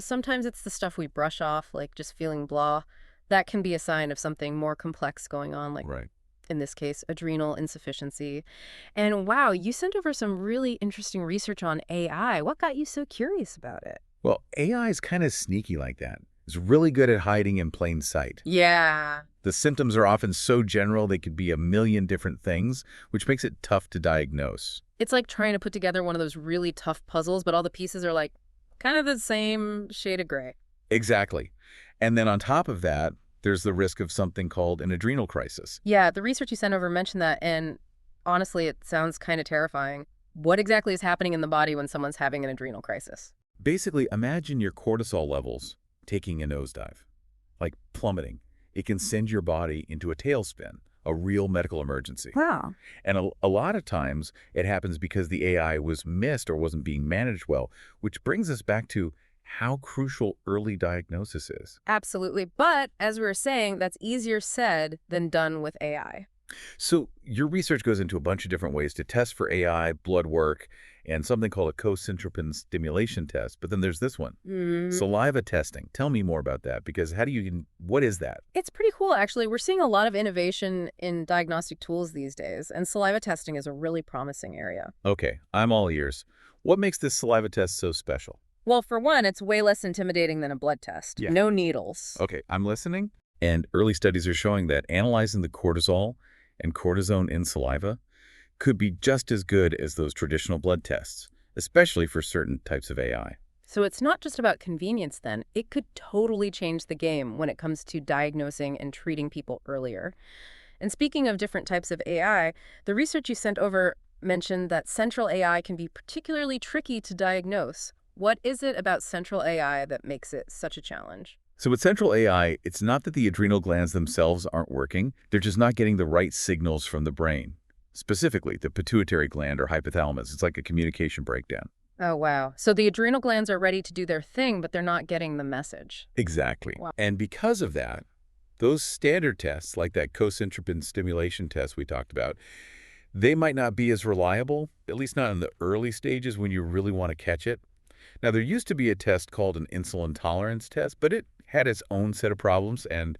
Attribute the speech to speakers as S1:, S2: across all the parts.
S1: Sometimes it's the stuff we brush off, like just feeling blah. That can be a sign of something more complex going on, like
S2: Right.
S1: in this case, adrenal insufficiency. And wow, you sent over some really interesting research on AI. What got you so curious about it?
S2: Well, AI is kind of sneaky like that. It's really good at hiding in plain sight.
S1: Yeah.
S2: The symptoms are often so general they could be a million different things, which makes it tough to diagnose.
S1: It's like trying to put together one of those really tough puzzles, but all the pieces are like kind of the same shade of gray.
S2: Exactly. And then on top of that, there's the risk of something called an adrenal crisis.
S1: Yeah, the research you sent over mentioned that, and honestly, it sounds kind of terrifying. What exactly is happening in the body when someone's having an adrenal crisis?
S2: Basically, imagine your cortisol levels taking a nosedive, like plummeting. It can send your body into a tailspin, a real medical emergency.
S1: Wow.
S2: And a lot of times it happens because the AI was missed or wasn't being managed well, which brings us back to how crucial early diagnosis is.
S1: Absolutely. But as we were saying, that's easier said than done with AI.
S2: So your research goes into a bunch of different ways to test for AI, blood work, and something called a co-centropin stimulation test. But then there's this one, saliva testing. Tell me more about that, because what is that?
S1: It's pretty cool, actually. We're seeing a lot of innovation in diagnostic tools these days, and saliva testing is a really promising area.
S2: Okay, I'm all ears. What makes this saliva test so special?
S1: Well, for one, it's way less intimidating than a blood test.
S2: Yeah.
S1: No needles.
S2: Okay, I'm listening. And early studies are showing that analyzing the cortisol and cortisone in saliva could be just as good as those traditional blood tests, especially for certain types of AI.
S1: So it's not just about convenience then. It could totally change the game when it comes to diagnosing and treating people earlier. And speaking of different types of AI, the research you sent over mentioned that central AI can be particularly tricky to diagnose. What is it about central AI that makes it such a challenge?
S2: So with central AI, it's not that the adrenal glands themselves aren't working, they're just not getting the right signals from the brain. Specifically, the pituitary gland or hypothalamus. It's like a communication breakdown.
S1: Oh, wow. So the adrenal glands are ready to do their thing, but they're not getting the message.
S2: Exactly.
S1: Wow.
S2: And because of that, those standard tests, like that co-centropin stimulation test we talked about, they might not be as reliable, at least not in the early stages when you really want to catch it. Now, there used to be a test called an insulin tolerance test, but it had its own set of problems, and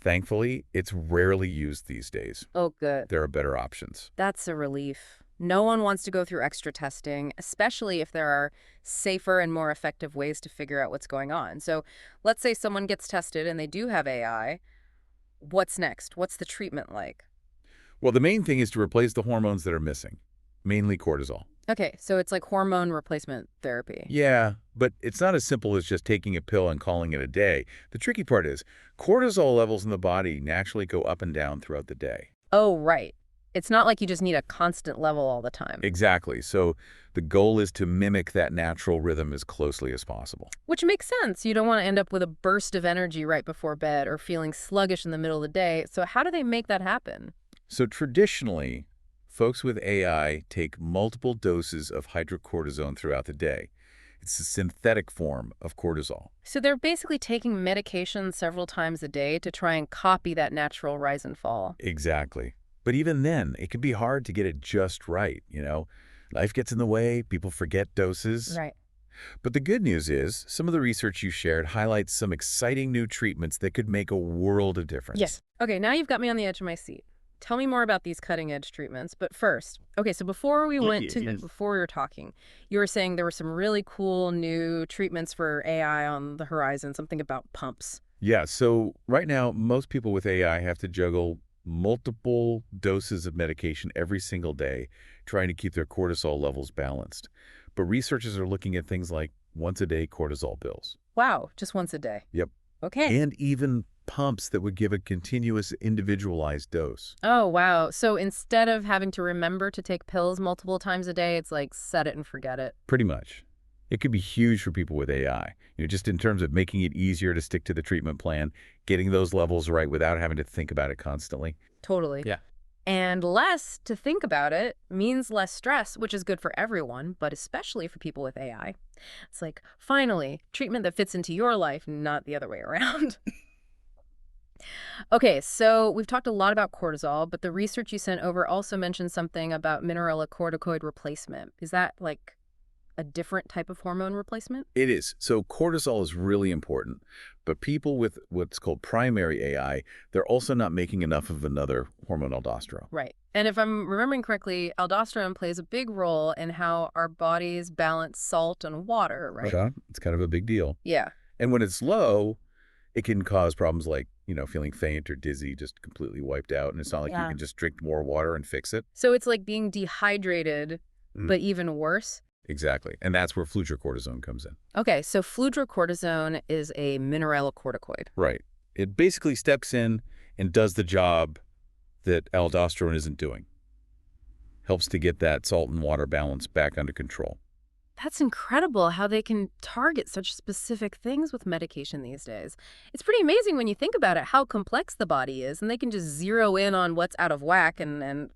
S2: thankfully, it's rarely used these days.
S1: Oh, good.
S2: There are better options.
S1: That's a relief. No one wants to go through extra testing, especially if there are safer and more effective ways to figure out what's going on. So let's say someone gets tested and they do have AI. What's next? What's the treatment like?
S2: Well, the main thing is to replace the hormones that are missing, mainly cortisol.
S1: Okay, so it's like hormone replacement therapy.
S2: Yeah, but it's not as simple as just taking a pill and calling it a day. The tricky part is cortisol levels in the body naturally go up and down throughout the day.
S1: Oh, right. It's not like you just need a constant level all the time,
S2: Exactly. So the goal is to mimic that natural rhythm as closely as possible.
S1: which makes sense. You don't want to end up with a burst of energy right before bed or feeling sluggish in the middle of the day. So how do they make that happen?
S2: So traditionally, folks with AI take multiple doses of hydrocortisone throughout the day. It's a synthetic form of cortisol.
S1: So they're basically taking medication several times a day to try and copy that natural rise and fall.
S2: Exactly. But even then, it can be hard to get it just right. Life gets in the way, people forget doses.
S1: Right.
S2: But the good news is, some of the research you shared highlights some exciting new treatments that could make a world of difference.
S1: Yes. Okay, now you've got me on the edge of my seat. Tell me more about these cutting edge treatments. But first, okay, so before we went to,
S2: Yes.
S1: before we were talking, you were saying there were some really cool new treatments for AI on the horizon, something about pumps.
S2: Yeah, so right now, most people with AI have to juggle multiple doses of medication every single day, trying to keep their cortisol levels balanced. But researchers are looking at things like once-a-day cortisol pills.
S1: Wow, just once a day.
S2: Yep.
S1: Okay.
S2: And even pumps that would give a continuous individualized dose.
S1: Oh, wow. So instead of having to remember to take pills multiple times a day, it's like set it and forget it.
S2: Pretty much. It could be huge for people with AI, just in terms of making it easier to stick to the treatment plan, getting those levels right without having to think about it constantly.
S1: Totally.
S2: Yeah.
S1: And less to think about it means less stress, which is good for everyone, but especially for people with AI. It's like, finally, treatment that fits into your life, not the other way around. Okay, so we've talked a lot about cortisol, but the research you sent over also mentioned something about mineralocorticoid replacement. Is that like a different type of hormone replacement?
S2: It is. So cortisol is really important, but people with what's called primary AI, they're also not making enough of another hormone, aldosterone.
S1: Right. And if I'm remembering correctly, aldosterone plays a big role in how our bodies balance salt and water, right?
S2: Right on. It's kind of a big deal.
S1: Yeah.
S2: And when it's low, it can cause problems like, feeling faint or dizzy, just completely wiped out. And it's not like you
S1: Yeah.
S2: can just drink more water and fix it.
S1: So it's like being dehydrated, but even worse.
S2: Exactly. And that's where fludrocortisone comes in.
S1: Okay, so fludrocortisone is a mineralocorticoid.
S2: Right. It basically steps in and does the job that aldosterone isn't doing. Helps to get that salt and water balance back under control.
S1: That's incredible how they can target such specific things with medication these days. It's pretty amazing when you think about it, how complex the body is, and they can just zero in on what's out of whack and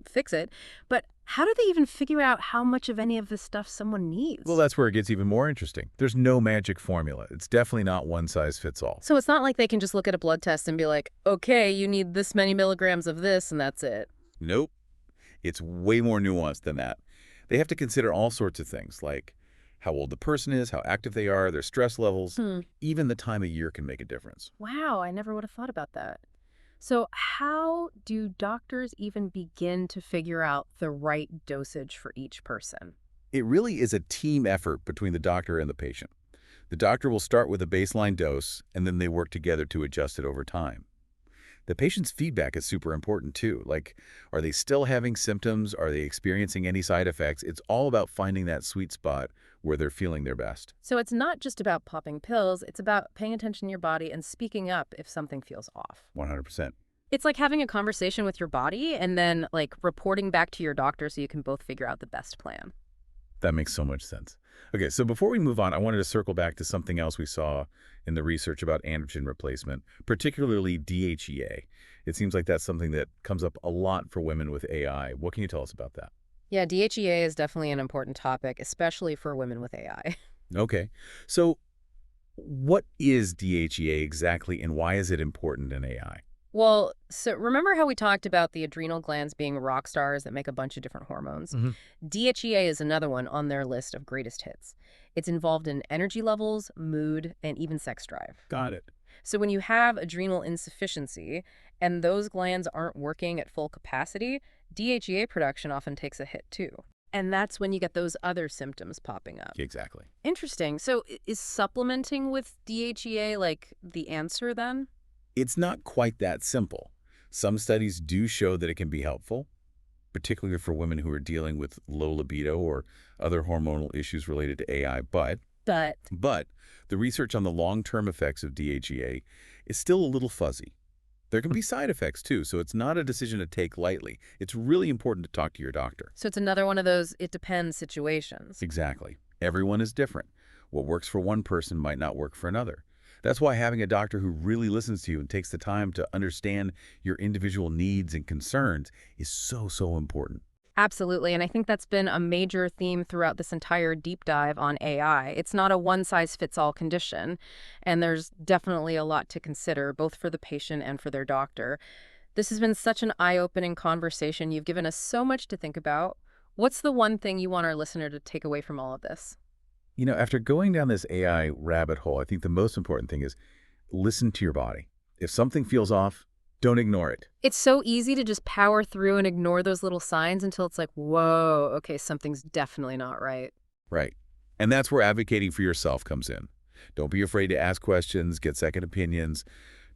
S1: fix it. But how do they even figure out how much of any of this stuff someone needs?
S2: Well, that's where it gets even more interesting. There's no magic formula. It's definitely not one size fits all.
S1: So it's not like they can just look at a blood test and be like, okay, you need this many milligrams of this, and that's it.
S2: Nope. It's way more nuanced than that. They have to consider all sorts of things, like how old the person is, how active they are, their stress levels. Even the time of year can make a difference.
S1: Wow, I never would have thought about that. So how do doctors even begin to figure out the right dosage for each person?
S2: It really is a team effort between the doctor and the patient. The doctor will start with a baseline dose, and then they work together to adjust it over time. The patient's feedback is super important too. Like, are they still having symptoms? Are they experiencing any side effects? It's all about finding that sweet spot where they're feeling their best.
S1: So it's not just about popping pills, it's about paying attention to your body and speaking up if something feels off.
S2: 100%.
S1: It's like having a conversation with your body and then like reporting back to your doctor so you can both figure out the best plan.
S2: That makes so much sense. Okay, so before we move on, I wanted to circle back to something else we saw in the research about androgen replacement, particularly DHEA. It seems like that's something that comes up a lot for women with AI. What can you tell us about that?
S1: Yeah, DHEA is definitely an important topic, especially for women with AI.
S2: Okay, so what is DHEA exactly, and why is it important in AI?
S1: Well, so remember how we talked about the adrenal glands being rock stars that make a bunch of different hormones? DHEA is another one on their list of greatest hits. It's involved in energy levels, mood, and even sex drive.
S2: Got it.
S1: So when you have adrenal insufficiency and those glands aren't working at full capacity, DHEA production often takes a hit too. And that's when you get those other symptoms popping up.
S2: Exactly.
S1: Interesting. So is supplementing with DHEA like the answer then?
S2: It's not quite that simple. Some studies do show that it can be helpful, particularly for women who are dealing with low libido or other hormonal issues related to AI. But the research on the long-term effects of DHEA is still a little fuzzy. There can be side effects too, so it's not a decision to take lightly. It's really important to talk to your doctor.
S1: So it's another one of those it depends situations.
S2: Exactly. Everyone is different. What works for one person might not work for another. That's why having a doctor who really listens to you and takes the time to understand your individual needs and concerns is so, so important.
S1: Absolutely, and I think that's been a major theme throughout this entire deep dive on AI. It's not a one-size-fits-all condition, and there's definitely a lot to consider, both for the patient and for their doctor. This has been such an eye-opening conversation. You've given us so much to think about. What's the one thing you want our listener to take away from all of this?
S2: After going down this AI rabbit hole, I think the most important thing is listen to your body. If something feels off, don't ignore it.
S1: It's so easy to just power through and ignore those little signs until it's like, whoa, okay, something's definitely not right.
S2: Right. And that's where advocating for yourself comes in. Don't be afraid to ask questions, get second opinions,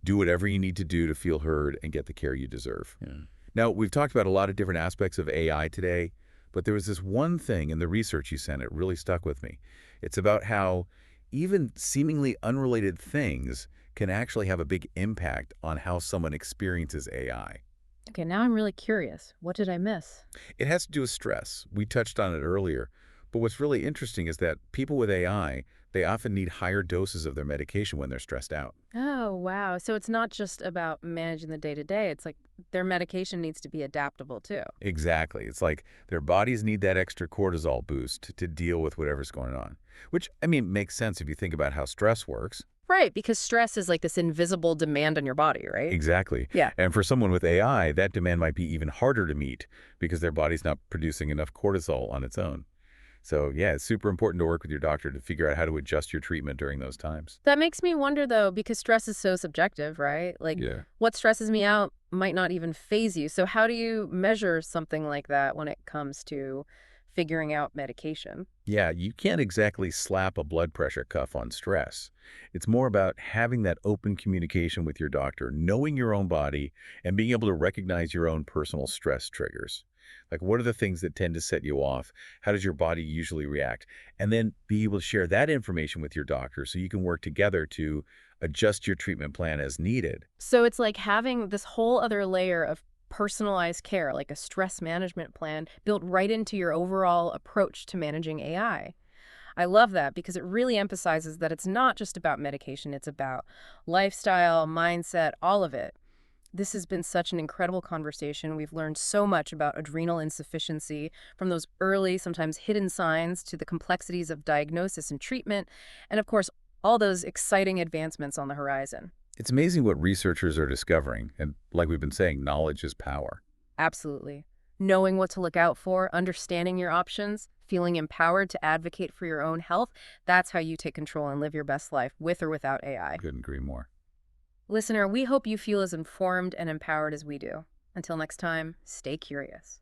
S2: do whatever you need to do to feel heard and get the care you deserve. Yeah. Now, we've talked about a lot of different aspects of AI today, but there was this one thing in the research you sent, it really stuck with me. It's about how even seemingly unrelated things can actually have a big impact on how someone experiences AI.
S1: Okay, now I'm really curious. What did I miss?
S2: It has to do with stress. We touched on it earlier, but what's really interesting is that people with AI, they often need higher doses of their medication when they're stressed out.
S1: Oh, wow. So it's not just about managing the day-to-day. It's like their medication needs to be adaptable too.
S2: Exactly. It's like their bodies need that extra cortisol boost to deal with whatever's going on, which, makes sense if you think about how stress works.
S1: Right, because stress is like this invisible demand on your body, right?
S2: Exactly.
S1: Yeah.
S2: And for someone with AI, that demand might be even harder to meet because their body's not producing enough cortisol on its own. So, yeah, it's super important to work with your doctor to figure out how to adjust your treatment during those times.
S1: That makes me wonder, though, because stress is so subjective, right? Like,
S2: Yeah.
S1: what stresses me out might not even phase you. So how do you measure something like that when it comes to figuring out medication?
S2: Yeah, you can't exactly slap a blood pressure cuff on stress. It's more about having that open communication with your doctor, knowing your own body, and being able to recognize your own personal stress triggers. Like, what are the things that tend to set you off? How does your body usually react? And then be able to share that information with your doctor so you can work together to adjust your treatment plan as needed.
S1: So it's like having this whole other layer of personalized care, like a stress management plan built right into your overall approach to managing AI. I love that because it really emphasizes that it's not just about medication, it's about lifestyle, mindset, all of it. This has been such an incredible conversation. We've learned so much about adrenal insufficiency, from those early, sometimes hidden signs to the complexities of diagnosis and treatment, and of course, all those exciting advancements on the horizon.
S2: It's amazing what researchers are discovering. And like we've been saying, knowledge is power.
S1: Absolutely. Knowing what to look out for, understanding your options, feeling empowered to advocate for your own health, that's how you take control and live your best life with or without AI.
S2: Couldn't agree more.
S1: Listener, we hope you feel as informed and empowered as we do. Until next time, stay curious.